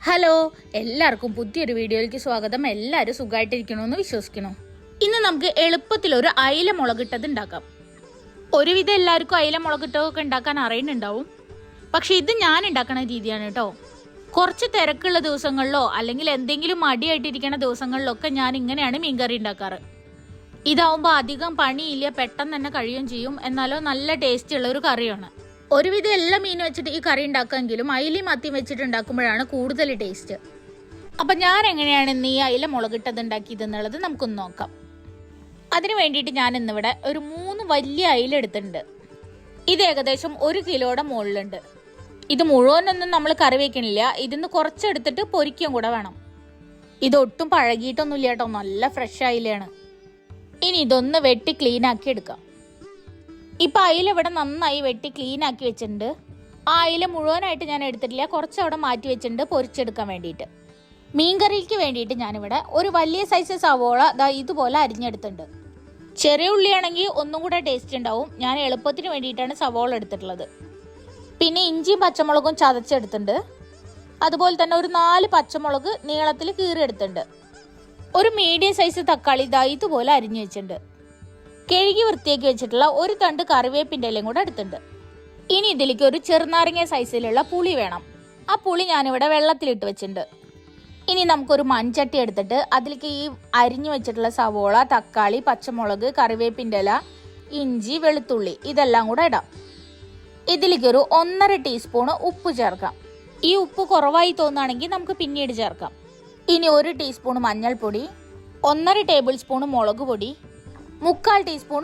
Hello, എല്ലാവർക്കും പുതിയൊരു വീഡിയോയിലേക്ക് സ്വാഗതം. എല്ലാവരും സുഖമായിട്ടിരിക്കണമെന്ന് വിശ്വസിക്കുന്നു. ഇന്ന് നമുക്ക് എളുപ്പത്തിൽ ഒരു അയില മുളകിട്ടത് ഉണ്ടാക്കാം. ഒരുവിധം എല്ലാവർക്കും അയില മുളകിട്ടതൊക്കെ ഉണ്ടാക്കാൻ അറിയുന്നുണ്ടാവും. പക്ഷെ ഇത് ഞാൻ ഉണ്ടാക്കുന്ന രീതിയാണ് കേട്ടോ. കുറച്ച് തിരക്കുള്ള ദിവസങ്ങളിലോ അല്ലെങ്കിൽ എന്തെങ്കിലും മടിയായിട്ടിരിക്കുന്ന ദിവസങ്ങളിലൊക്കെ ഞാൻ ഇങ്ങനെയാണ് മീൻകറി ഉണ്ടാക്കാറ്. ഇതാവുമ്പോൾ അധികം പണിയില്ല, പെട്ടെന്ന് തന്നെ കഴിയുകയും ചെയ്യും. എന്നാലോ നല്ല ടേസ്റ്റ് ഉള്ള ഒരു കറിയാണ്. ഒരുവിധം എല്ലാ മീൻ വെച്ചിട്ട് ഈ കറി ഉണ്ടാക്കാമെങ്കിലും അയിലയും മത്തിയും വെച്ചിട്ട് ഉണ്ടാക്കുമ്പോഴാണ് കൂടുതൽ ടേസ്റ്റ്. അപ്പം ഞാൻ എങ്ങനെയാണ് ഇന്ന് ഈ അയില മുളകിട്ടത് ഉണ്ടാക്കിയതെന്നുള്ളത് നമുക്കൊന്ന് നോക്കാം. അതിന് വേണ്ടിയിട്ട് ഞാൻ ഇന്നിവിടെ ഒരു 3 വലിയ അയില എടുത്തിട്ടുണ്ട്. ഇത് ഏകദേശം 1 കിലോയുടെ മുകളിലുണ്ട്. ഇത് മുഴുവനൊന്നും നമ്മൾ കറി വെക്കണില്ല, ഇതിന്ന് കുറച്ചെടുത്തിട്ട് പൊരിക്കുകയും കൂടെ വേണം. ഇതൊട്ടും പഴകിയിട്ടൊന്നുമില്ല കേട്ടോ, നല്ല ഫ്രഷ് അയിലയാണ്. ഇനി ഇതൊന്ന് വെട്ടി ക്ലീൻ ആക്കി എടുക്കാം. ഇപ്പം അയില ഇവിടെ നന്നായി വെട്ടി ക്ലീൻ ആക്കി വെച്ചിട്ടുണ്ട്. ആ അയില മുഴുവനായിട്ട് ഞാൻ എടുത്തിട്ടില്ല, കുറച്ച് അവിടെ മാറ്റി വെച്ചിട്ടുണ്ട് പൊരിച്ചെടുക്കാൻ വേണ്ടിയിട്ട്. മീൻകറിക്ക് വേണ്ടിയിട്ട് ഞാനിവിടെ ഒരു വലിയ സൈസ് സവോള ഇതുപോലെ അരിഞ്ഞെടുത്തിട്ടുണ്ട്. ചെറിയ ഉള്ളിയാണെങ്കിൽ ഒന്നും കൂടെ ടേസ്റ്റ് ഉണ്ടാവും. ഞാൻ എളുപ്പത്തിന് വേണ്ടിയിട്ടാണ് സവോള എടുത്തിട്ടുള്ളത്. പിന്നെ ഇഞ്ചിയും പച്ചമുളകും ചതച്ചെടുത്തിട്ടുണ്ട്. അതുപോലെ തന്നെ ഒരു 4 പച്ചമുളക് നീളത്തിൽ കീറിയെടുത്തിട്ടുണ്ട്. ഒരു മീഡിയം സൈസ് തക്കാളി ഇതുപോലെ അരിഞ്ഞു വെച്ചിട്ടുണ്ട്. കഴുകി വൃത്തിയാക്കി വെച്ചിട്ടുള്ള ഒരു തണ്ട് കറിവേപ്പിൻ്റെ ഇലയും കൂടെ എടുത്തിട്ടുണ്ട്. ഇനി ഇതിലേക്ക് ഒരു ചെറുനാരങ്ങ സൈസിലുള്ള പുളി വേണം. ആ പുളി ഞാനിവിടെ വെള്ളത്തിലിട്ട് വെച്ചിട്ടുണ്ട്. ഇനി നമുക്കൊരു മൺചട്ടി എടുത്തിട്ട് അതിലേക്ക് ഈ അരിഞ്ഞു വെച്ചിട്ടുള്ള സവോള, തക്കാളി, പച്ചമുളക്, കറിവേപ്പിൻ്റെ ഇല, ഇഞ്ചി, വെളുത്തുള്ളി ഇതെല്ലാം കൂടെ ഇടാം. ഇതിലേക്ക് ഒരു 1.5 ടീസ്പൂൺ ഉപ്പ് ചേർക്കാം. ഈ ഉപ്പ് കുറവായി തോന്നുകയാണെങ്കിൽ നമുക്ക് പിന്നീട് ചേർക്കാം. ഇനി 1 ടീസ്പൂൺ മഞ്ഞൾപ്പൊടി, 1.5 ടേബിൾ സ്പൂൺ മുളക് പൊടി, 3/4 ടീസ്പൂൺ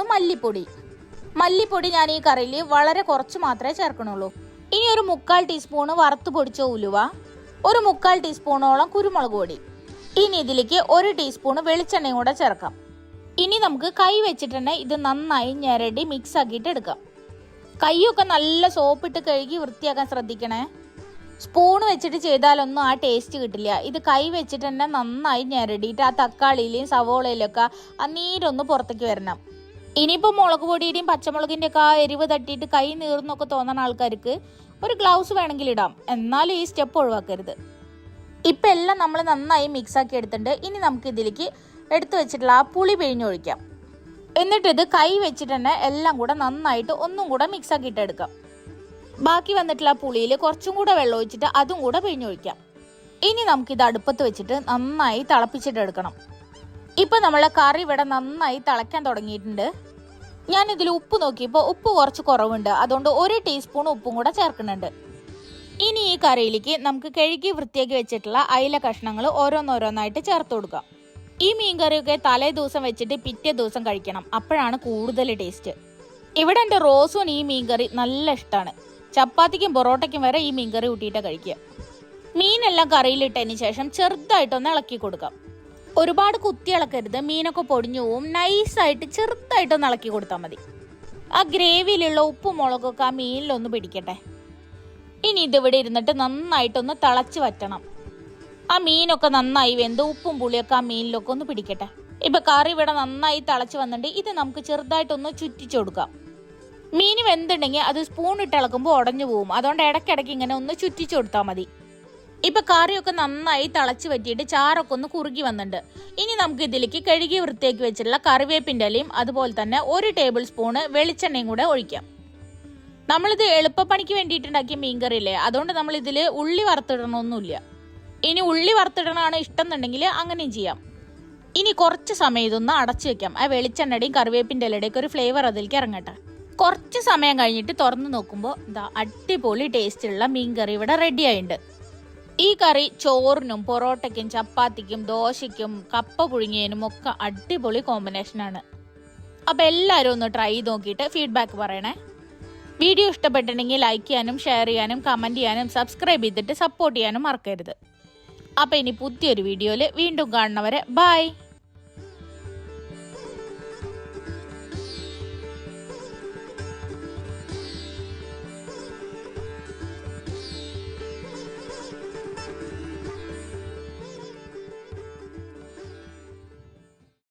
മല്ലിപ്പൊടി ഞാൻ ഈ കറിയിൽ വളരെ കുറച്ച് മാത്രമേ ചേർക്കണുള്ളൂ. ഇനി ഒരു 3/4 ടീസ്പൂൺ വറുത്ത് പൊടിച്ച ഉലുവ, ഒരു 3/4 ടീസ്പൂണോളം കുരുമുളക് പൊടി. ഇനി ഇതിലേക്ക് 1 ടീസ്പൂൺ വെളിച്ചെണ്ണയും കൂടെ ചേർക്കാം. ഇനി നമുക്ക് കൈ വെച്ചിട്ട് തന്നെ ഇത് നന്നായി ഞെരടി മിക്സ് ആക്കിയിട്ട് എടുക്കാം. കൈയൊക്കെ നല്ല സോപ്പിട്ട് കഴുകി വൃത്തിയാക്കാൻ ശ്രദ്ധിക്കണേ. സ്പൂൺ വെച്ചിട്ട് ചെയ്താലൊന്നും ആ ടേസ്റ്റ് കിട്ടില്ല. ഇത് കൈ വെച്ചിട്ട് തന്നെ നന്നായി ഞെരടിയിട്ട് ആ തക്കാളിയിലെയും സവോളയിലൊക്കെ ആ നീരൊന്ന് പുറത്തേക്ക് വരണം. ഇനിയിപ്പോൾ മുളക് പൊടിയുടെയും പച്ചമുളകിൻ്റെ ഒക്കെ ആ എരിവ് തട്ടിയിട്ട് കൈ നീർന്നൊക്കെ തോന്നുന്ന ആൾക്കാർക്ക് ഒരു ഗ്ലൗസ് വേണമെങ്കിൽ ഇടാം. എന്നാലും ഈ സ്റ്റെപ്പ് ഒഴിവാക്കരുത്. ഇപ്പം എല്ലാം നമ്മൾ നന്നായി മിക്സ് ആക്കി എടുത്തിട്ടുണ്ട്. ഇനി നമുക്ക് ഇതിലേക്ക് എടുത്തു വെച്ചിട്ടുള്ള ആ പുളി പിഴിഞ്ഞൊഴിക്കാം. എന്നിട്ടിത് കൈ വെച്ചിട്ട് തന്നെ എല്ലാം കൂടെ നന്നായിട്ട് ഒന്നും കൂടെ മിക്സ് ആക്കിയിട്ട് എടുക്കാം. ബാക്കി വന്നിട്ടുള്ള പുളിയിൽ കുറച്ചും കൂടെ വെള്ളം ഒഴിച്ചിട്ട് അതും കൂടെ പിഴിഞ്ഞൊഴിക്കാം. ഇനി നമുക്കിത് അടുപ്പത്ത് വെച്ചിട്ട് നന്നായി തിളപ്പിച്ചിട്ട് എടുക്കണം. ഇപ്പം നമ്മളെ കറി ഇവിടെ നന്നായി തിളയ്ക്കാൻ തുടങ്ങിയിട്ടുണ്ട്. ഞാനിതിൽ ഉപ്പ് നോക്കിയപ്പോൾ ഉപ്പ് കുറച്ച് കുറവുണ്ട്, അതുകൊണ്ട് 1 ടീസ്പൂൺ ഉപ്പും കൂടെ ചേർക്കുന്നുണ്ട്. ഇനി ഈ കറിയിലേക്ക് നമുക്ക് കഴുകി വൃത്തിയാക്കി വെച്ചിട്ടുള്ള അയില കഷ്ണങ്ങൾ ഓരോന്നോരോന്നായിട്ട് ചേർത്ത് കൊടുക്കാം. ഈ മീൻകറിയൊക്കെ തലേ ദിവസം വെച്ചിട്ട് പിറ്റേ ദിവസം കഴിക്കണം, അപ്പോഴാണ് കൂടുതൽ ടേസ്റ്റ്. ഇവിടെ എൻ്റെ റോസും ഈ മീൻകറി നല്ല ഇഷ്ടമാണ്. ചപ്പാത്തിക്കും പൊറോട്ടയ്ക്കും വരെ ഈ മീൻകറി കൂട്ടിയിട്ട് കഴിക്കുക. മീനെല്ലാം കറിയിലിട്ടതിന് ശേഷം ചെറുതായിട്ടൊന്ന് ഇളക്കി കൊടുക്കാം. ഒരുപാട് കുത്തി ഇളക്കരുത്, മീനൊക്കെ പൊടിഞ്ഞു പോവും. നൈസായിട്ട് ചെറുതായിട്ടൊന്ന് ഇളക്കി കൊടുത്താൽ മതി. ആ ഗ്രേവിയിലുള്ള ഉപ്പും മുളകൊക്കെ ആ മീനിലൊന്ന് പിടിക്കട്ടെ. ഇനി ഇതിവിടെ ഇരുന്നിട്ട് നന്നായിട്ടൊന്ന് തിളച്ച് വറ്റണം. ആ മീനൊക്കെ നന്നായി വെന്ത് ഉപ്പും പുളിയൊക്കെ ആ മീനിലൊക്കെ ഒന്ന് പിടിക്കട്ടെ. ഇപ്പം കറി ഇവിടെ നന്നായി തിളച്ച് വന്നിട്ട് ഇത് നമുക്ക് ചെറുതായിട്ടൊന്ന് ചുറ്റിച്ചു കൊടുക്കാം. മീൻ വെന്തുണ്ടെങ്കിൽ അത് സ്പൂൺ ഇട്ട് ഇളക്കുമ്പോൾ ഉടഞ്ഞു പോവും. അതുകൊണ്ട് ഇടയ്ക്കിടയ്ക്ക് ഇങ്ങനെ ഒന്ന് ചുറ്റിച്ചു കൊടുത്താൽ മതി. ഇപ്പം കറിയൊക്കെ നന്നായി തിളച്ച് വറ്റിയിട്ട് ചാറൊക്കെ ഒന്ന് കുറുകി വന്നിട്ടുണ്ട്. ഇനി നമുക്ക് ഇതിലേക്ക് കഴുകി വൃത്തിയാക്കി വെച്ചിട്ടുള്ള കറിവേപ്പിൻ്റെ ഇലയും അതുപോലെ തന്നെ 1 ടേബിൾ സ്പൂണ് വെളിച്ചെണ്ണയും കൂടെ ഒഴിക്കാം. നമ്മളിത് എളുപ്പപ്പണിക്ക് വേണ്ടിയിട്ടുണ്ടാക്കിയ മീൻകറിയില്ലേ, അതുകൊണ്ട് നമ്മൾ ഇതിൽ ഉള്ളി വറുത്തിടണമൊന്നുമില്ല. ഇനി ഉള്ളി വറുത്തിടണമാണ് ഇഷ്ടം എന്നുണ്ടെങ്കിൽ അങ്ങനെയും ചെയ്യാം. ഇനി കുറച്ച് സമയം ഇതൊന്ന് അടച്ചു വെക്കാം. ആ വെളിച്ചെണ്ണയുടെയും കറിവേപ്പിൻ്റെ ഇലയുടെയൊക്കെ ഒരു ഫ്ലേവർ അതിലേക്ക് ഇറങ്ങട്ടെ. കുറച്ച് സമയം കഴിഞ്ഞിട്ട് തുറന്ന് നോക്കുമ്പോൾ അടിപൊളി ടേസ്റ്റുള്ള മീൻകറി ഇവിടെ റെഡി ആയിട്ടുണ്ട്. ഈ കറി ചോറിനും പൊറോട്ടയ്ക്കും ചപ്പാത്തിക്കും ദോശയ്ക്കും കപ്പ പുഴുങ്ങിയതിനും ഒക്കെ അടിപൊളി കോമ്പിനേഷനാണ്. അപ്പോൾ എല്ലാവരും ഒന്ന് ട്രൈ ചെയ്ത് നോക്കിയിട്ട് ഫീഡ്ബാക്ക് പറയണേ. വീഡിയോ ഇഷ്ടപ്പെട്ടിട്ടുണ്ടെങ്കിൽ ലൈക്ക് ചെയ്യാനും ഷെയർ ചെയ്യാനും കമൻറ്റ് ചെയ്യാനും സബ്സ്ക്രൈബ് ചെയ്തിട്ട് സപ്പോർട്ട് ചെയ്യാനും മറക്കരുത്. അപ്പോൾ ഇനി പുതിയൊരു വീഡിയോയിൽ വീണ്ടും കാണുന്നവരെ ബൈ.